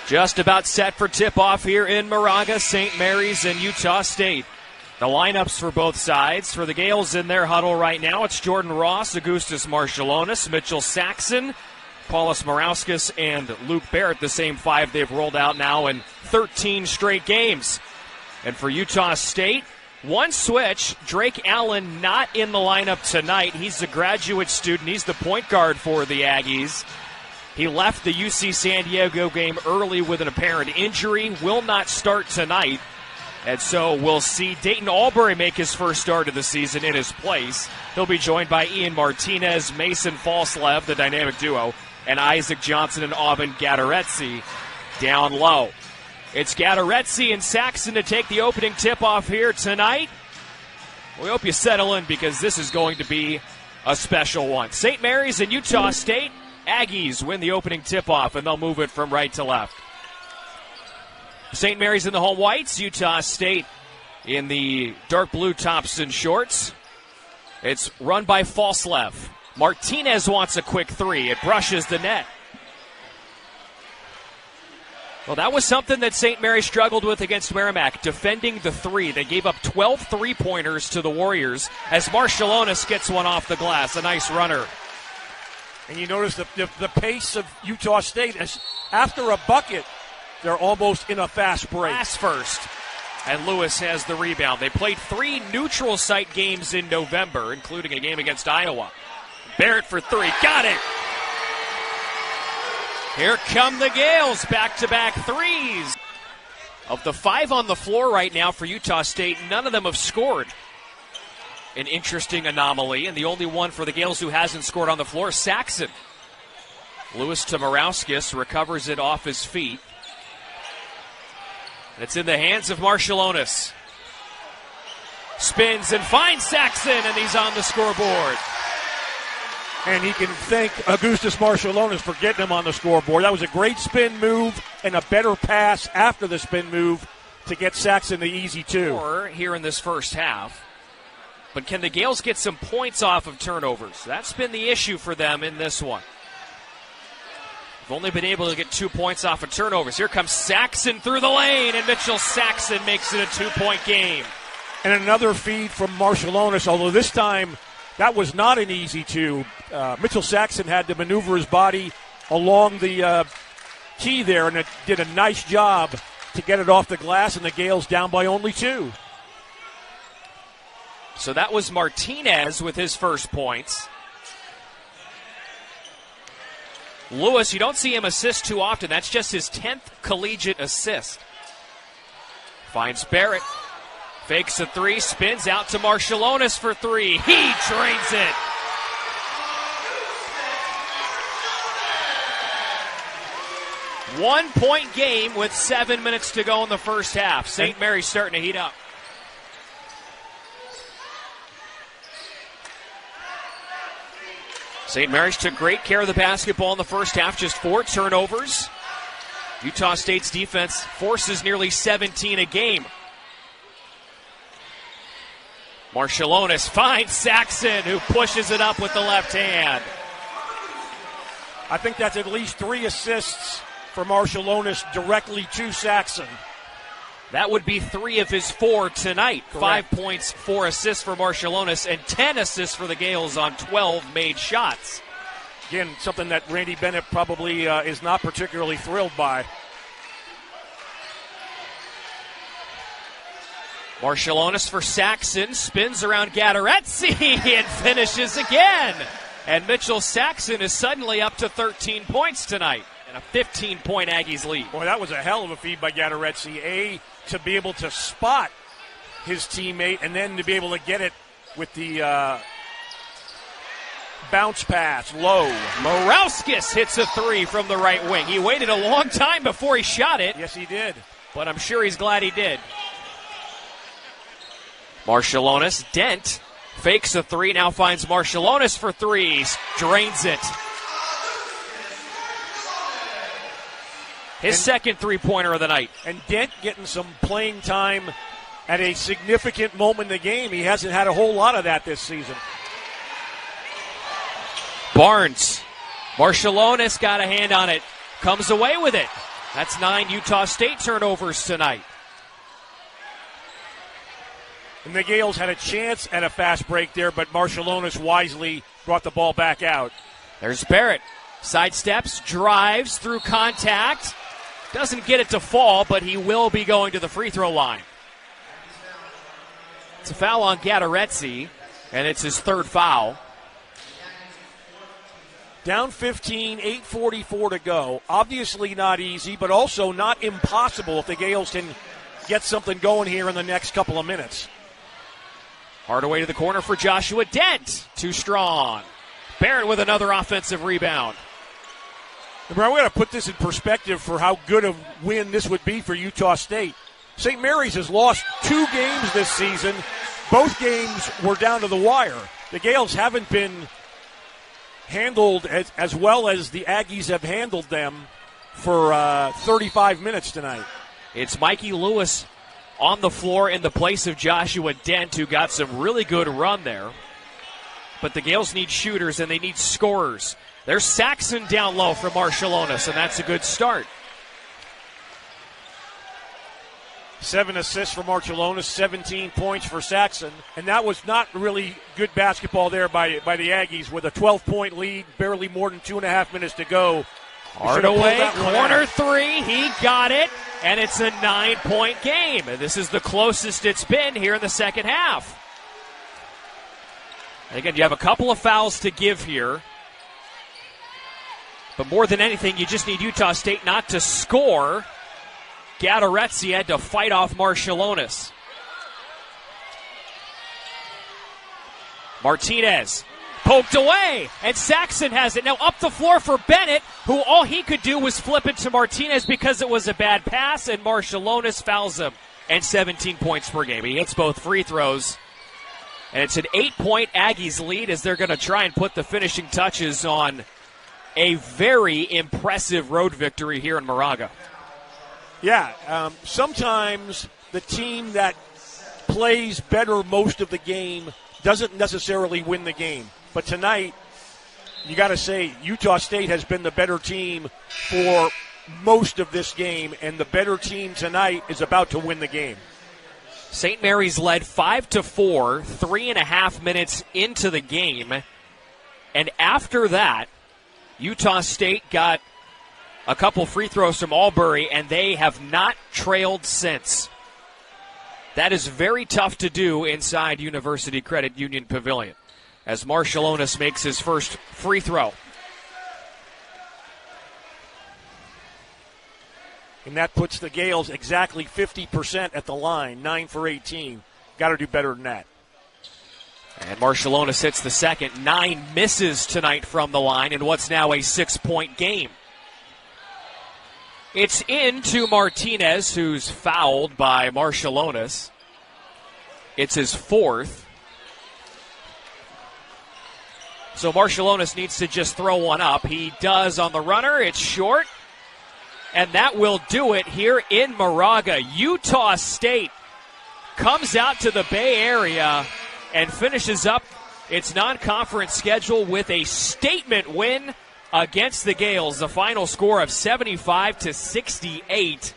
Just about set for tip-off here in Moraga, St. Mary's and Utah State. The lineups for both sides. For the Gaels in their huddle right now, it's Jordan Ross, Augustas Marciulionis, Mitchell Saxon, Paulus Morauskas, and Luke Barrett, the same five they've rolled out now in 13 straight games. And for Utah State, one switch, Drake Allen not in the lineup tonight. He's a graduate student. He's the point guard for the Aggies. He left the UC San Diego game early with an apparent injury, will not start tonight. And so we'll see Dayton Albury make his first start of the season in his place. He'll be joined by Ian Martinez, Mason Falslev, the dynamic duo, and Isaac Johnson and Aubin Gadarezzi down low. It's Gadarezzi and Saxon to take the opening tip-off here tonight. We hope you settle in because this is going to be a special one. St. Mary's and Utah State. Aggies win the opening tip-off, and they'll move it from right to left. St. Mary's in the home whites, Utah State in the dark blue tops and shorts. It's run by Falslev. Martinez wants a quick three. It brushes the net. Well, that was something that St. Mary struggled with against Merrimack, defending the three. They gave up 12 three-pointers to the Warriors as Marciulionis gets one off the glass. A nice runner. And you notice the pace of Utah State. After a bucket, they're almost in a fast break. Pass first. And Lewis has the rebound. They played 3 neutral site games in November, including a game against Iowa. Barrett for 3. Got it! Here come the Gaels. Back-to-back threes. Of the 5 on the floor right now for Utah State, none of them have scored. An interesting anomaly, and the only one for the Gaels who hasn't scored on the floor, Saxon. Lewis to Morauskas, recovers it off his feet. And it's in the hands of Marciulionis. Spins and finds Saxon, and he's on the scoreboard. And he can thank Augustas Marciulionis for getting him on the scoreboard. That was a great spin move and a better pass after the spin move to get Saxon the easy 2. Here in this first half. But can the Gaels get some points off of turnovers? That's been the issue for them in this one. They've only been able to get 2 points off of turnovers. Here comes Saxon through the lane, and Mitchell Saxon makes it a 2-point game. And another feed from Marciulionis, although this time that was not an easy 2. Mitchell Saxon had to maneuver his body along the key there, and it did a nice job to get it off the glass, and the Gaels down by only 2. So that was Martinez with his first points. Lewis, you don't see him assist too often. That's just his 10th collegiate assist. Finds Barrett. Fakes a 3, spins out to Marciulionis for 3. He drains it. One-point game with 7 minutes to go in the first half. St. Mary's starting to heat up. St. Mary's took great care of the basketball in the first half, just 4 turnovers. Utah State's defense forces nearly 17 a game. Marciulionis finds Saxon, who pushes it up with the left hand. I think that's at least 3 assists for Marciulionis directly to Saxon. That would be 3 of his 4 tonight. Correct. 5 points, 4 assists for Marciulionis, and 10 assists for the Gaels on 12 made shots. Again, something that Randy Bennett probably is not particularly thrilled by. Marciulionis for Saxon, spins around Gadarezzi and finishes again. And Mitchell Saxon is suddenly up to 13 points tonight. And a 15-point Aggies lead. Boy, that was a hell of a feed by Gadarezzi. To be able to spot his teammate and then to be able to get it with the bounce pass low. Morauskas hits a 3 from the right wing. He waited a long time before he shot it. Yes, he did. But I'm sure he's glad he did. Marciulionis, Dent, fakes a 3, now finds Marciulionis for 3, drains it. His second three-pointer of the night. And Dent getting some playing time at a significant moment in the game. He hasn't had a whole lot of that this season. Barnes. Marciulionis got a hand on it. Comes away with it. That's 9 Utah State turnovers tonight. And the Gaels had a chance at a fast break there, but Marčiulionis wisely brought the ball back out. There's Barrett. Sidesteps, drives through contact. Doesn't get it to fall, but he will be going to the free throw line. It's a foul on Gatorezzi, and it's his third foul. Down 15, 8:44 to go. Obviously not easy, but also not impossible if the Gaels can get something going here in the next couple of minutes. Hardaway to the corner for Joshua Dent. Too strong. Barrett with another offensive rebound. Remember, we got to put this in perspective for how good a win this would be for Utah State. St. Mary's has lost 2 games this season. Both games were down to the wire. The Gaels haven't been handled as well as the Aggies have handled them for 35 minutes tonight. It's Mikey Lewis on the floor in the place of Joshua Dent, who got some really good run there. But the Gaels need shooters and they need scorers. There's Saxon down low for Marčiulionis, and that's a good start. 7 assists for Marčiulionis, 17 points for Saxon. And that was not really good basketball there by the Aggies with a 12-point lead, barely more than 2.5 minutes to go. Hardaway, corner 3, he got it, and it's a 9-point game. And this is the closest it's been here in the second half. And again, you have a couple of fouls to give here. But more than anything, you just need Utah State not to score. Gatorezzi had to fight off Marčiulionis. Martinez poked away, and Saxon has it. Now up the floor for Bennett, who all he could do was flip it to Martinez because it was a bad pass, and Marčiulionis fouls him. And 17 points per game. He hits both free throws. And it's an 8-point Aggies lead as they're going to try and put the finishing touches on a very impressive road victory here in Moraga. Yeah, sometimes the team that plays better most of the game doesn't necessarily win the game. But tonight, you got to say Utah State has been the better team for most of this game, and the better team tonight is about to win the game. St. Mary's led 5-4, 3.5 minutes into the game. And after that, Utah State got a couple free throws from Albury, and they have not trailed since. That is very tough to do inside University Credit Union Pavilion as Marčiulionis makes his first free throw. And that puts the Gaels exactly 50% at the line, 9 for 18. Got to do better than that. And Marčiulionis hits the second. 9 misses tonight from the line in what's now a 6-point game. It's into Martinez, who's fouled by Marčiulionis. It's his 4th. So Marčiulionis needs to just throw one up. He does on the runner. It's short. And that will do it here in Moraga. Utah State comes out to the Bay Area and finishes up its non-conference schedule with a statement win against the Gaels. The final score of 75-68.